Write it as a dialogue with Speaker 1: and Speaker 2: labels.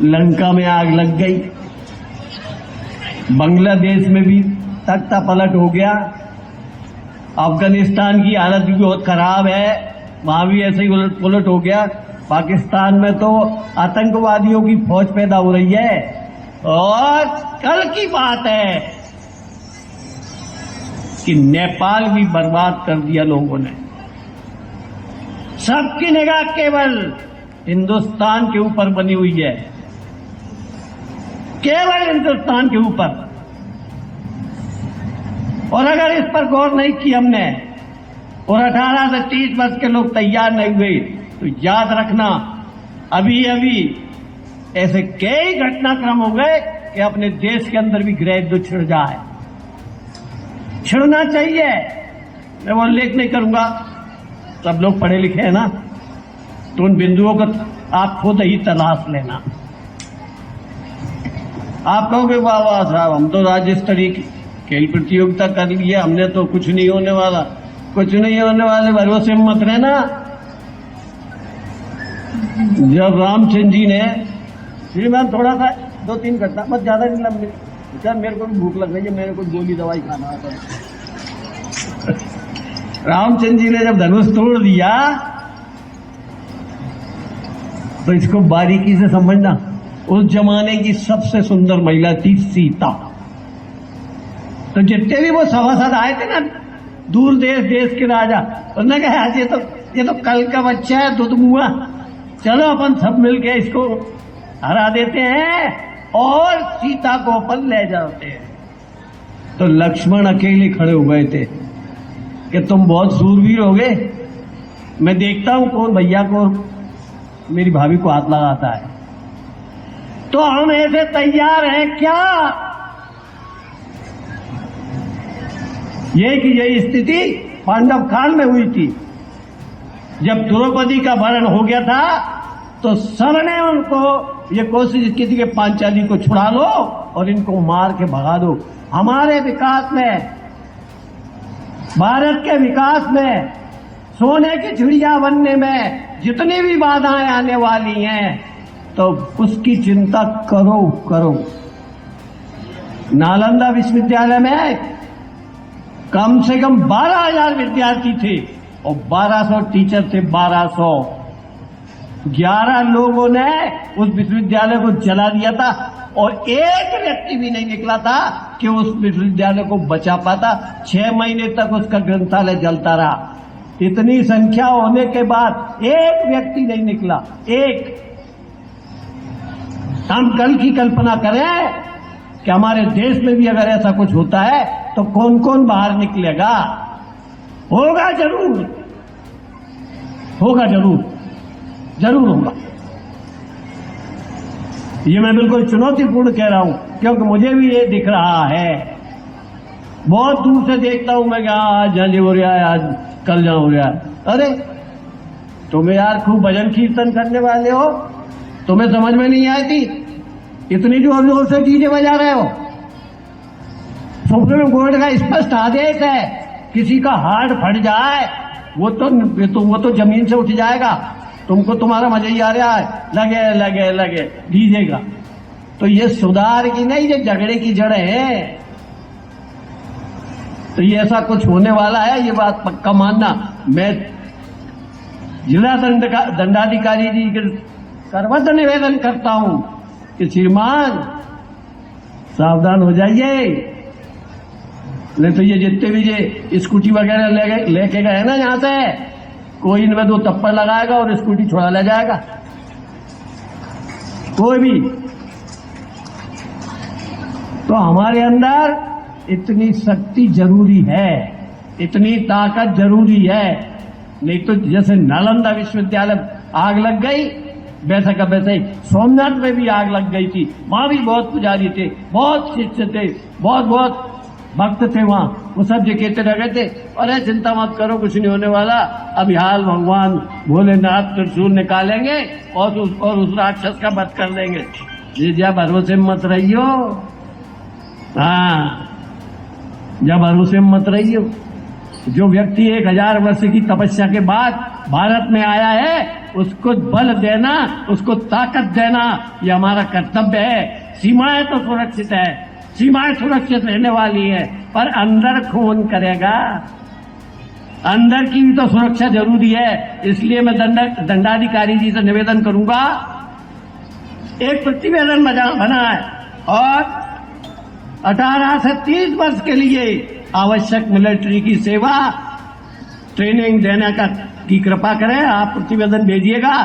Speaker 1: लंका में आग लग गई, बांग्लादेश में भी तख्ता पलट हो गया, अफगानिस्तान की हालत भी बहुत खराब है, वहां भी ऐसे ही उलट पुलट हो गया। पाकिस्तान में तो आतंकवादियों की फौज पैदा हो रही है। और कल की बात है कि नेपाल भी बर्बाद कर दिया लोगों ने। सबकी निगाह केवल हिंदुस्तान के ऊपर बनी हुई है, केवल हिंदुस्तान के ऊपर। और अगर इस पर गौर नहीं की हमने और 18 से 30 वर्ष के लोग तैयार नहीं हुए तो याद रखना अभी अभी ऐसे कई घटनाक्रम हो गए कि अपने देश के अंदर भी गृह युद्ध छिड़ जाए। छिड़ना चाहिए, मैं वो उल्लेख नहीं करूंगा, सब लोग पढ़े लिखे हैं ना, तो उन बिंदुओं को आप खुद ही तलाश लेना। आप कहोगे वाह वाह साहब, हम तो राज्य स्तरीय खेल प्रतियोगिता कर ली है, हमने तो कुछ नहीं होने वाला, कुछ नहीं होने वाले, भरोसे में मत रहना। जब रामचंद्र जी ने, श्रीमान थोड़ा सा 2-3 घटना, बस ज्यादा नहीं लंबी, सर मेरे को भी भूख लग रही है, मेरे को गोली दवाई खाना आता है। रामचंद्र जी ने जब धनुष तोड़ दिया तो इसको बारीकी से समझना, उस जमाने की सबसे सुंदर महिला थी सीता। तो जितने भी वो सभासद आए थे ना, दूर देश के राजा, उन्होंने कहा ये तो कल का बच्चा है, दूध मुआ, चलो अपन सब मिलके इसको हरा देते हैं और सीता को अपन ले जाते हैं। तो लक्ष्मण अकेले खड़े हो गए थे कि तुम बहुत सूरवीर हो गए, मैं देखता हूं कौन भैया को मेरी भाभी को हाथ लगाता है। तो हम ऐसे तैयार हैं क्या? यही स्थिति पांडव काल में हुई थी। जब द्रौपदी का वरण हो गया था तो सबने उनको ये कोशिश की थी कि पांचाली को छुड़ा लो और इनको मार के भगा दो। हमारे विकास में, भारत के विकास में, सोने की चिड़िया बनने में जितनी भी बाधाएं आने वाली हैं तो उसकी चिंता करो। नालंदा विश्वविद्यालय में कम से कम 12,000 विद्यार्थी थे और 1200 टीचर थे। 1200, 11 लोगों ने उस विश्वविद्यालय को जला दिया था और एक व्यक्ति भी नहीं निकला था कि उस विश्वविद्यालय को बचा पाता। 6 महीने तक उसका ग्रंथालय जलता रहा। इतनी संख्या होने के बाद एक व्यक्ति नहीं निकला, एक। हम कल की कल्पना करें कि हमारे देश में भी अगर ऐसा कुछ होता है तो कौन कौन बाहर निकलेगा? होगा जरूर, जरूर होगा। ये मैं बिल्कुल चुनौतीपूर्ण कह रहा हूं क्योंकि मुझे भी ये दिख रहा है। बहुत दूर से देखता हूं मैं कि आज जहाँ हो रहा है, आज कल जहाँ हो रहा है। अरे तुम्हें यार खूब भजन कीर्तन करने वाले हो, तुम्हें समझ में नहीं आई थी? इतनी जोर से डीजे बजा रहे हो। सुप्रीम कोर्ट का स्पष्ट आदेश है, किसी का हार्ट फट जाए वो तो जमीन से उठ जाएगा। तुमको तुम्हारा मजा ही आ रहा है, लगे डीजे का। तो ये सुधार की नहीं, ये झगड़े की जड़ें हैं। तो ये ऐसा कुछ होने वाला है, ये बात पक्का मानना। मैं जिला दंडाधिकारी जी के सर्वत्र निवेदन करता हूं कि श्रीमान सावधान हो जाइए, नहीं तो ये जितने भी ये स्कूटी वगैरह लेके गए ना यहां से, कोई इनमें 2 थप्पड़ लगाएगा और स्कूटी छुड़ा ले जाएगा, कोई भी। तो हमारे अंदर इतनी शक्ति जरूरी है, इतनी ताकत जरूरी है। नहीं तो जैसे नालंदा विश्वविद्यालय आग लग गई, वैसा का वैसे ही सोमनाथ में भी आग लग गई थी। वहां भी बहुत पुजारी थे, बहुत शिष्य थे, बहुत भक्त थे वहां। वो सब जो कहते रह थे, अरे चिंता मत करो, कुछ नहीं होने वाला, अब हाल भगवान भोलेनाथ त्रिशूल निकालेंगे और उस राक्षस का वध कर देंगे। ये जब भरोसे में मत रहियो, हाँ, जब भरोसे में मत रहियो। जो व्यक्ति 1000 वर्ष की तपस्या के बाद भारत में आया है उसको बल देना, उसको ताकत देना, ये हमारा कर्तव्य है। सीमाएं तो सुरक्षित है, सीमाएं सुरक्षित रहने वाली है, पर अंदर कौन करेगा? अंदर की भी तो सुरक्षा जरूरी है। इसलिए मैं दंडाधिकारी जी से निवेदन करूंगा, एक प्रतिवेदन बना है और 18 से 30 वर्ष के लिए आवश्यक मिलिट्री की सेवा ट्रेनिंग देने की कृपा करें। आप प्रतिवेदन भेजिएगा,